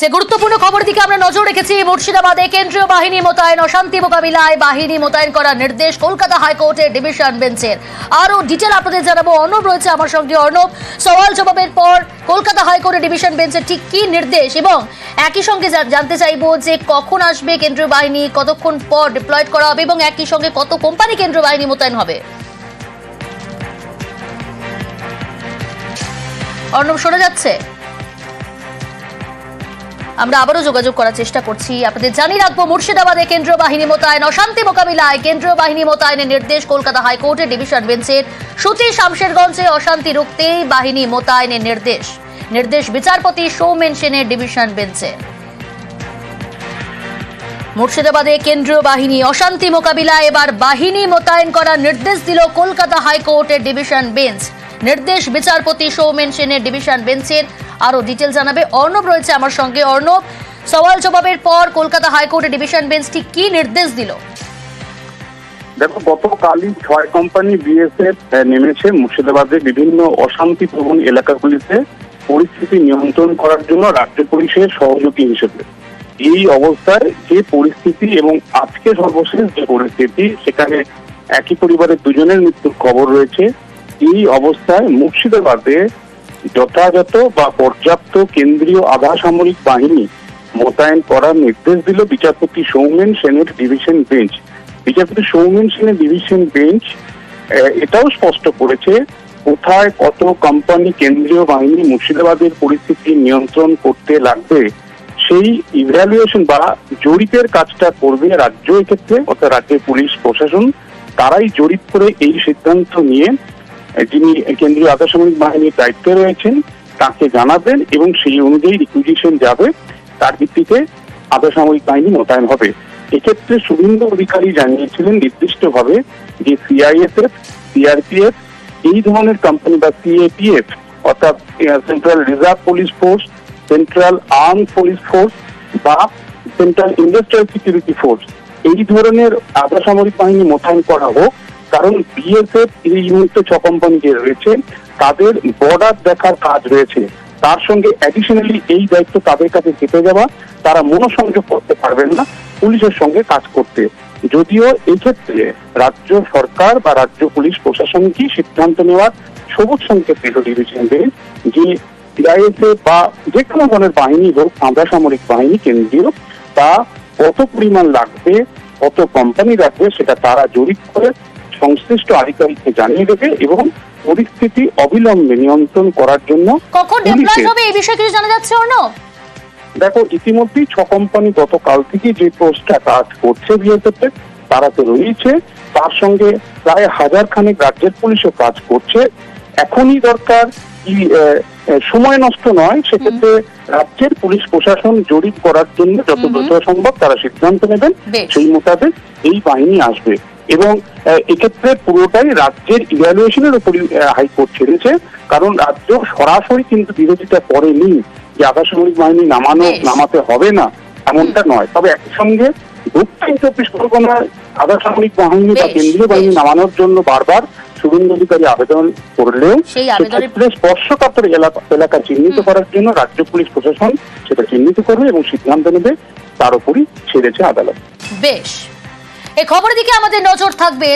যে গুরুত্বপূর্ণ খবর দিকে আমরা নজর রেখেছি, মুর্শিদাবাদে কেন্দ্রীয় বাহিনী মোতায়েন, অশান্তি মোকাবিলায় বাহিনী মোতায়েন করার নির্দেশ কলকাতা হাইকোর্টের ডিভিশন বেঞ্চের। আরো ডিটেল আপনাদের জানাবো, অর্ণব রয়েছে আমার সঙ্গে। অর্ণব, সওয়াল জবাবের পর কলকাতা হাইকোর্টের ডিভিশন বেঞ্চের ঠিক কি নির্দেশ, এবং একই সঙ্গে জানতে চাইবো যে কখন আসবে কেন্দ্রীয় বাহিনী, কতক্ষণ পর ডিপ্লয়েড করা হবে, এবং একই সঙ্গে কত কোম্পানি কেন্দ্রীয় বাহিনী মোতায়েন হবে। অর্ণব, শোনা যাচ্ছে? আমরা আবারও যোগাযোগ করার চেষ্টা করছি। আপনাদের জানিয়ে রাখবো, মুর্শিদাবাদে কেন্দ্রীয় বাহিনী মোতায়েন, অশান্তি মোকাবিলায় কেন্দ্রীয় বাহিনী মোতায়েনের নির্দেশ কলকাতা হাইকোর্টের ডিভিশন বেঞ্চের। সুতি শামশেরগঞ্জে অশান্তি রুখতেই বাহিনী মোতায়েনের নির্দেশ বিচারপতি সৌমেন সেনের ডিভিশন বেঞ্চে। মুর্শিদাবাদে কেন্দ্রীয় বাহিনী, অশান্তি মোকাবিলায় এবার বাহিনী মোতায়েন করার নির্দেশ দিল কলকাতা হাইকোর্টের ডিভিশন বেঞ্চ। নির্দেশ বিচারপতি সৌমেন সেনের ডিভিশন বেঞ্চের। আরো ডিটেল জানাবে অর্ণব রয়েছে আমার সঙ্গে। অর্ণব, সওয়াল জবাবের পর কলকাতা হাইকোর্টের ডিভিশন বেঞ্চ ঠিক কি নির্দেশ দিল? দেখো, গতকালই 6 কোম্পানি বিএসএফ নেমেছে মুর্শিদাবাদের বিভিন্ন অশান্তিপ্রবণ এলাকাগুলিতে পরিস্থিতি নিয়ন্ত্রণ করার জন্য রাজ্য পুলিশের সহযোগী হিসেবে। এই অবস্থায় যে পরিস্থিতি এবং আজকে সর্বশেষ যে পরিস্থিতি, সেখানে একই পরিবারের দুজনের মৃত্যুর খবর রয়েছে। এই অবস্থায় মুর্শিদাবাদে যথাযথ বা পর্যাপ্ত কেন্দ্রীয় আধা সামরিক বাহিনী মোতায়েন করার নির্দেশ দিল বিচারপতি সৌমেন সেনের ডিভিশন বেঞ্চ। বিচারপতি সৌমেন সেনের ডিভিশন বেঞ্চ এটাও স্পষ্ট করেছে, কোথায় কত কোম্পানি কেন্দ্রীয় বাহিনী মুর্শিদাবাদের পরিস্থিতি নিয়ন্ত্রণ করতে লাগবে সেই ইভ্যালুয়েশন বা জরিপের কাজটা করবে রাজ্য। এক্ষেত্রে অর্থাৎ রাজ্যের পুলিশ প্রশাসন, তারাই জরিপ করে এই সিদ্ধান্ত নিয়ে যিনি কেন্দ্রীয় আধা সামরিক বাহিনীর দায়িত্বে রয়েছেন তাকে জানাবেন, এবং সেই অনুযায়ী রিকুইজিশন যাবে, তার ভিত্তিতে আধা সামরিক বাহিনী মোতায়েন হবে। এক্ষেত্রে শুভেন্দু অধিকারী জানিয়েছিলেন নির্দিষ্টভাবে যে সিআইএসএফ, সিআরপিএফ এই ধরনের কোম্পানি বা সিএপিএফ অর্থাৎ central reserve police force, central arm police force বা সেন্ট্রাল ইন্ডাস্ট্রিয়াল সিকিউরিটি ফোর্স এই ধরনের আধা সামরিক বাহিনী মোতায়েন করা হোক। কারণ বিএসএফ এই মুহূর্তে 6 কোম্পানি যে রয়েছে তাদের বর্ডার দেখার কাজ রয়েছে, তার সঙ্গে অ্যাডিশনালি এই দায়িত্ব তাদের কাছে চেপে যাওয়া, তারা মনোসংযোগ করতে পারবেন না পুলিশের সঙ্গে কাজ করতে। যদিও এই ক্ষেত্রে রাজ্য সরকার বা রাজ্য পুলিশ প্রশাসনকে সিদ্ধান্ত নেওয়ার সবুজ সংকেত দিল ডিভিশন বেঞ্চ যে সিআইএসএফ বা যে কোনো ধরনের বাহিনী হোক, আধা সামরিক বাহিনী কেন্দ্রীয়, তা কত পরিমাণ লাগবে, কত কোম্পানি লাগবে, সেটা তারা জরিপ করে সংশ্লিষ্ট আধিকারিককে জানিয়ে দেবে এবং পরিস্থিতি অবিলম্বে নিয়ন্ত্রণ করার জন্য। কখন ডিপ্লয়েড হবে এই বিষয়ে কিছু জানা যাচ্ছে অর্ণব? দেখো, ইতিমধ্যেই 6 কোম্পানি গতকাল থেকে যে পোস্টটা কাজ করছে বিএসএফ, তারা তো রয়েছে, তার সঙ্গে প্রায় 1000 খানেক রাজ্যের পুলিশও কাজ করছে। এখনই দরকার সময় নষ্ট নয়, সেক্ষেত্রে রাজ্যের পুলিশ প্রশাসন জরিপ করার জন্য যত দ্রুত সম্ভব তারা সিদ্ধান্ত নেবেন, সেই মোতাবেক এই বাহিনী আসবে। এবং এক্ষেত্রে পুরোটাই রাজ্যের ইভ্যালুয়েশনের উপরই হাইকোর্ট ছেড়েছে, কারণ রাজ্য সরাসরি কিন্তু বিরোধিতা করেনি যে আধা সামরিক বাহিনী নামাতে হবে না, এমনটা নয়। তবে একই সঙ্গে দক্ষিণ 24 পরগনায় আধা সামরিক বাহিনী বা কেন্দ্রীয় বাহিনী নামানোর জন্য বারবার শুভেন্দু অধিকারী আবেদন করলেও সেক্ষেত্রে স্পর্শকাতর এলাকা চিহ্নিত করার জন্য রাজ্য পুলিশ প্রশাসন সেটা চিহ্নিত করবে এবং সিদ্ধান্ত নেবে, তার উপরই ছেড়েছে আদালত। বেশ, এই খবরের দিকে আমাদের নজর থাকবে।